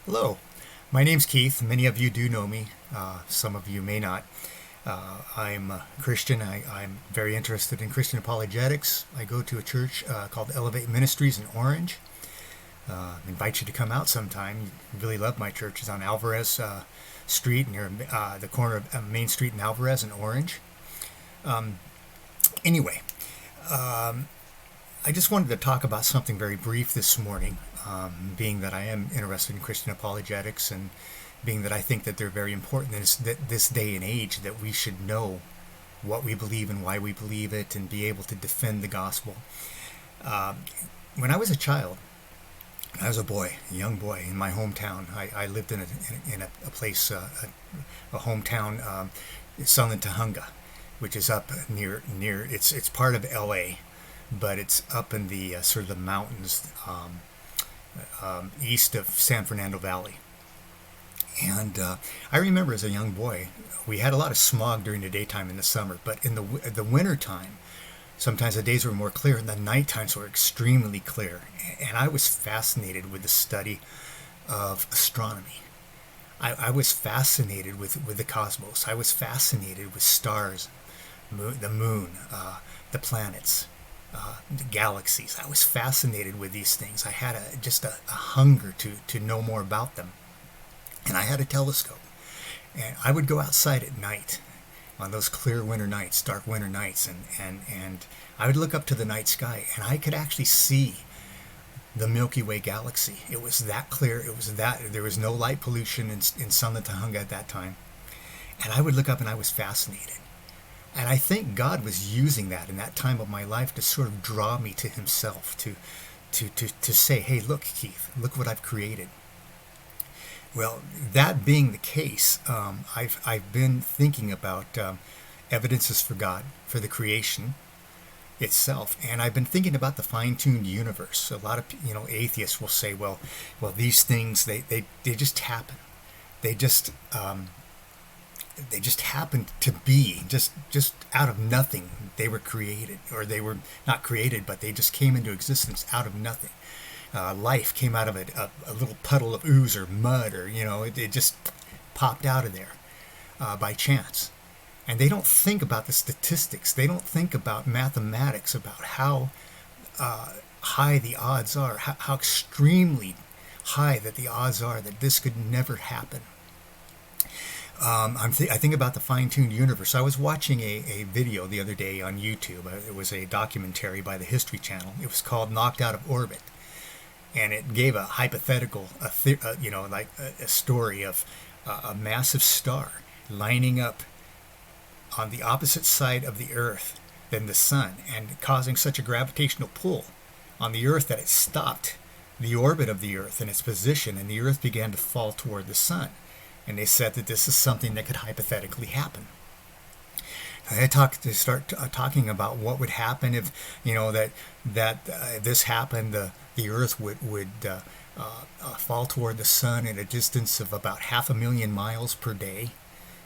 Hello, my name's Keith. Many of you do know me, some of you may not. I'm a Christian. I'm very interested in Christian apologetics. I go to a church called Elevate Ministries in Orange. Invite you to come out sometime. You really love my church. It's on Alvarez Street near the corner of Main Street and Alvarez in Orange. Anyway, I just wanted to talk about something very brief this morning, being that I am interested in Christian apologetics and being that I think that they're very important in this day and age, that we should know what we believe and why we believe it and be able to defend the gospel. When I was a child, I was a boy, a young boy in my hometown. I lived in a place, a hometown, Southern Tahunga, which is up near. It's part of L.A., but it's up in the sort of the mountains east of San Fernando Valley. And I remember as a young boy, we had a lot of smog during the daytime in the summer, but in the winter time, sometimes the days were more clear and the night times were extremely clear. And I was fascinated with the study of astronomy. I was fascinated with the cosmos. I was fascinated with stars, the moon, the planets, the galaxies. I was fascinated with these things. I had just a hunger to know more about them. And I had a telescope. And I would go outside at night on those clear winter nights, dark winter nights, and I would look up to the night sky and I could actually see the Milky Way galaxy. It was that clear. There was no light pollution in Southern Tahunga at that time. And I would look up and I was fascinated. And I think God was using that in that time of my life to sort of draw me to himself, to say, hey, look, Keith, look what I've created. Well, that being the case, I've been thinking about evidences for God, for the creation itself, and I've been thinking about the fine-tuned universe. A lot of atheists will say, well, these things they just happen. They just happened to be just out of nothing. They were created, or they were not created, but they just came into existence out of nothing. Life came out of a little puddle of ooze or mud, or it just popped out of there by chance. And they don't think about the statistics. They don't think about mathematics, about how high the odds are, how extremely high that the odds are that this could never happen. I think about the fine-tuned universe. I was watching a video the other day on YouTube. It was a documentary by the History Channel. It was called "Knocked Out of Orbit," and it gave a hypothetical, a story of a massive star lining up on the opposite side of the Earth than the Sun, and causing such a gravitational pull on the Earth that it stopped the orbit of the Earth in its position, and the Earth began to fall toward the Sun. And they said that this is something that could hypothetically happen. They start talking about what would happen if this happened. The Earth would fall toward the Sun at a distance of about 500,000 miles per day,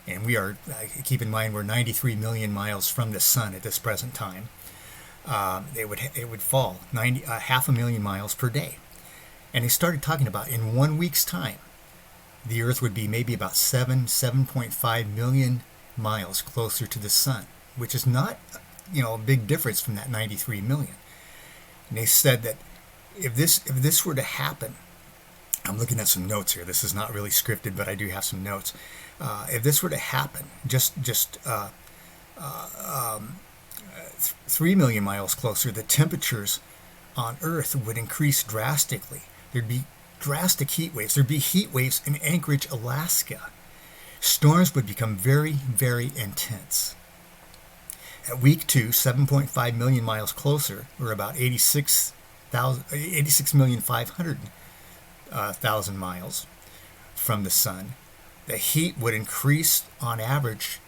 and we are keep in mind we're 93 million miles from the Sun at this present time. It would fall 500,000 miles per day, and they started talking about in 1 week's time, the Earth would be maybe about 7.5 million miles closer to the Sun, which is not, a big difference from that 93 million. And they said that if this were to happen, I'm looking at some notes here. This is not really scripted, but I do have some notes. If this were to happen, just 3 million miles closer, the temperatures on Earth would increase drastically. There'd be drastic heat waves. There'd be heat waves in Anchorage, Alaska. Storms would become very, very intense. At week 2, 7.5 million miles closer, or about 86,500,000 miles from the Sun, the heat would increase on average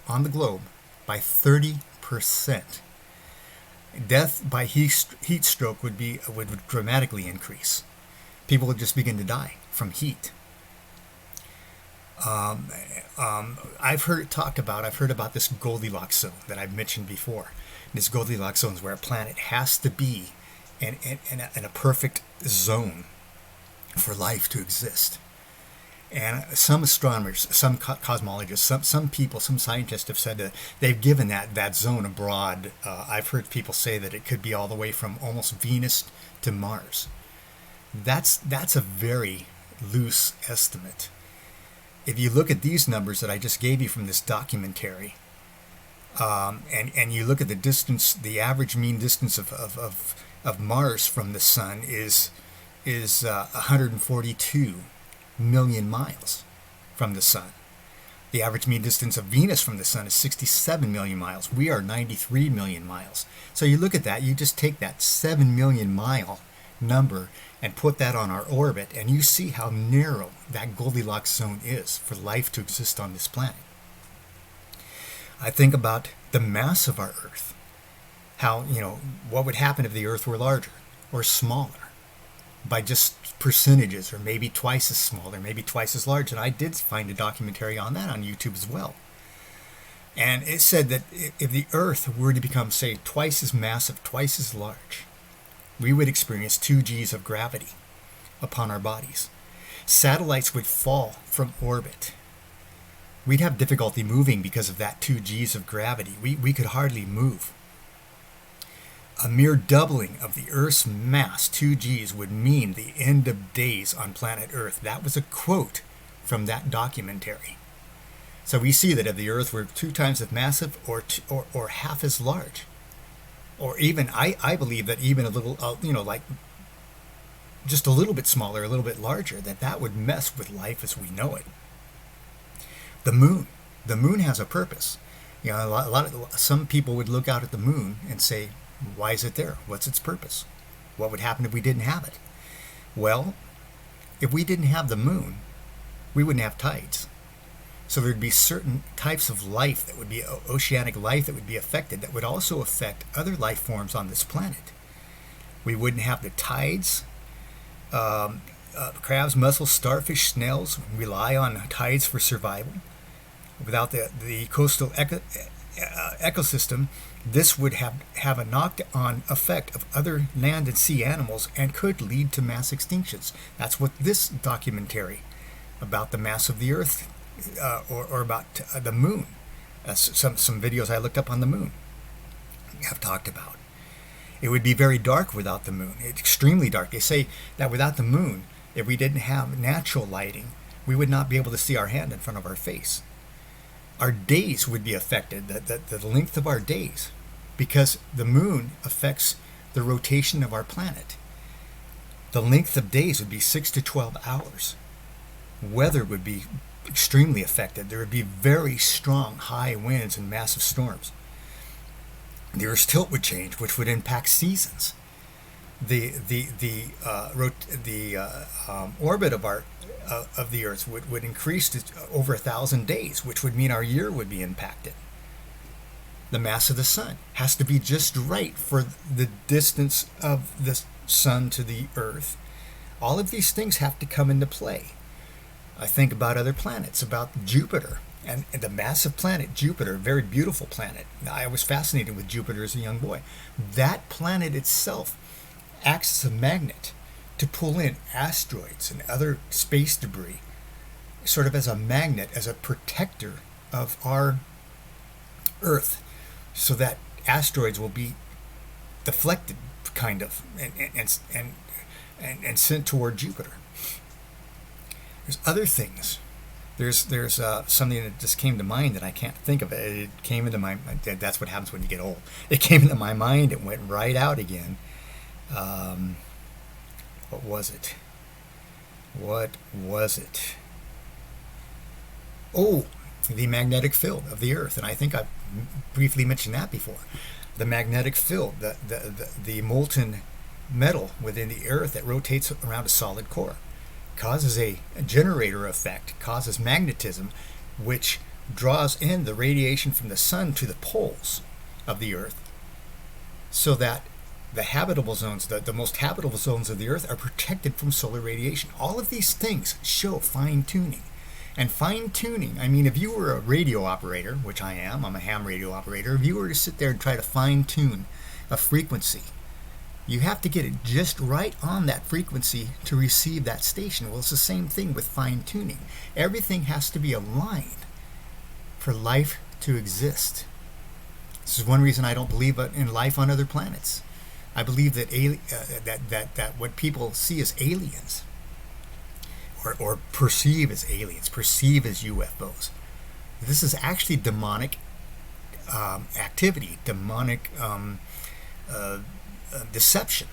on the globe by 30%. Death by heat stroke would dramatically increase. People would just begin to die from heat. I've heard about this Goldilocks zone that I've mentioned before. This Goldilocks zone is where a planet has to be in a perfect zone for life to exist. And some astronomers, some cosmologists, some people, some scientists have said that they've given that zone a broad. I've heard people say that it could be all the way from almost Venus to Mars. That's a very loose estimate. If you look at these numbers that I just gave you from this documentary, and you look at the distance, the average mean distance of Mars from the sun is 142 million miles from the sun. The average mean distance of Venus from the sun is 67 million miles. We are 93 million miles. So you look at that, you just take that 7 million mile number and put that on our orbit, and you see how narrow that Goldilocks zone is for life to exist on this planet. I think about the mass of our Earth. How, what would happen if the Earth were larger or smaller? By just percentages, or maybe twice as small, or maybe twice as large. And I did find a documentary on that on YouTube as well. And it said that if the Earth were to become, say, twice as massive, twice as large, we would experience 2 Gs of gravity upon our bodies. Satellites would fall from orbit. We'd have difficulty moving because of that 2 Gs of gravity. We could hardly move. A mere doubling of the Earth's mass, 2 Gs, would mean the end of days on planet Earth. That was a quote from that documentary. So we see that if the Earth were 2 times as massive or half as large, or even, I believe that even a little, like just a little bit smaller, a little bit larger, that would mess with life as we know it. The moon has a purpose. Some people would look out at the moon and say, why is it there? What's its purpose? What would happen if we didn't have it? Well, if we didn't have the moon, we wouldn't have tides. So there'd be certain types of life that would be oceanic life that would be affected, that would also affect other life forms on this planet. We wouldn't have the tides. Crabs, mussels, starfish, snails rely on tides for survival. Without the coastal ecosystem, this would have a knocked-on effect of other land and sea animals and could lead to mass extinctions. That's what this documentary about the mass of the Earth, or about the moon, some videos I looked up on the moon, have talked about. It would be very dark without the moon, extremely dark. They say that without the moon, if we didn't have natural lighting, we would not be able to see our hand in front of our face. Our days would be affected, the length of our days, because the moon affects the rotation of our planet. The length of days would be 6 to 12 hours. Weather would be extremely affected. There would be very strong high winds and massive storms. The Earth's tilt would change, which would impact seasons. The orbit of the Earth would increase to over 1,000 days, which would mean our year would be impacted. The mass of the sun has to be just right for the distance of the sun to the Earth. All of these things have to come into play. I think about other planets, about Jupiter, and the massive planet Jupiter, a very beautiful planet. I was fascinated with Jupiter as a young boy. That planet itself acts as a magnet to pull in asteroids and other space debris, sort of as a magnet, as a protector of our Earth, so that asteroids will be deflected, kind of, and sent toward Jupiter. There's other things. There's something that just came to mind that I can't think of. It came into my mind. That's what happens when you get old. It came into my mind. It went right out again. What was it? Oh, the magnetic field of the Earth. And I think I've briefly mentioned that before. The magnetic field, the molten metal within the Earth that rotates around a solid core, causes a generator effect, causes magnetism, which draws in the radiation from the sun to the poles of the Earth, so that the habitable zones, the most habitable zones of the Earth, are protected from solar radiation. All of these things show fine-tuning. And fine-tuning, I mean, if you were a radio operator, which I am, I'm a ham radio operator, if you were to sit there and try to fine-tune a frequency You have to get it just right on that frequency to receive that station. Well, it's the same thing with fine tuning. Everything has to be aligned for life to exist. This is one reason I don't believe in life on other planets. I believe that that what people see as aliens, or perceive as aliens, perceive as UFOs, this is actually demonic activity, demonic deception.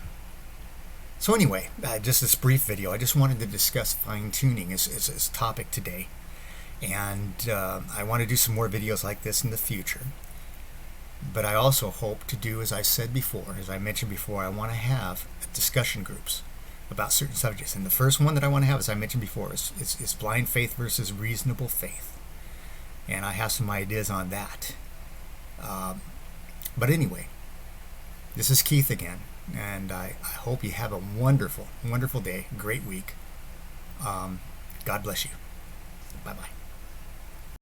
So anyway, just this brief video, I just wanted to discuss fine-tuning as topic today. And I want to do some more videos like this in the future. But I also hope to do, as I said before, as I mentioned before, I want to have discussion groups about certain subjects. And the first one that I want to have, as I mentioned before, is blind faith versus reasonable faith. And I have some ideas on that. But anyway, this is Keith again, and I hope you have a wonderful, wonderful day, great week. God bless you. Bye-bye.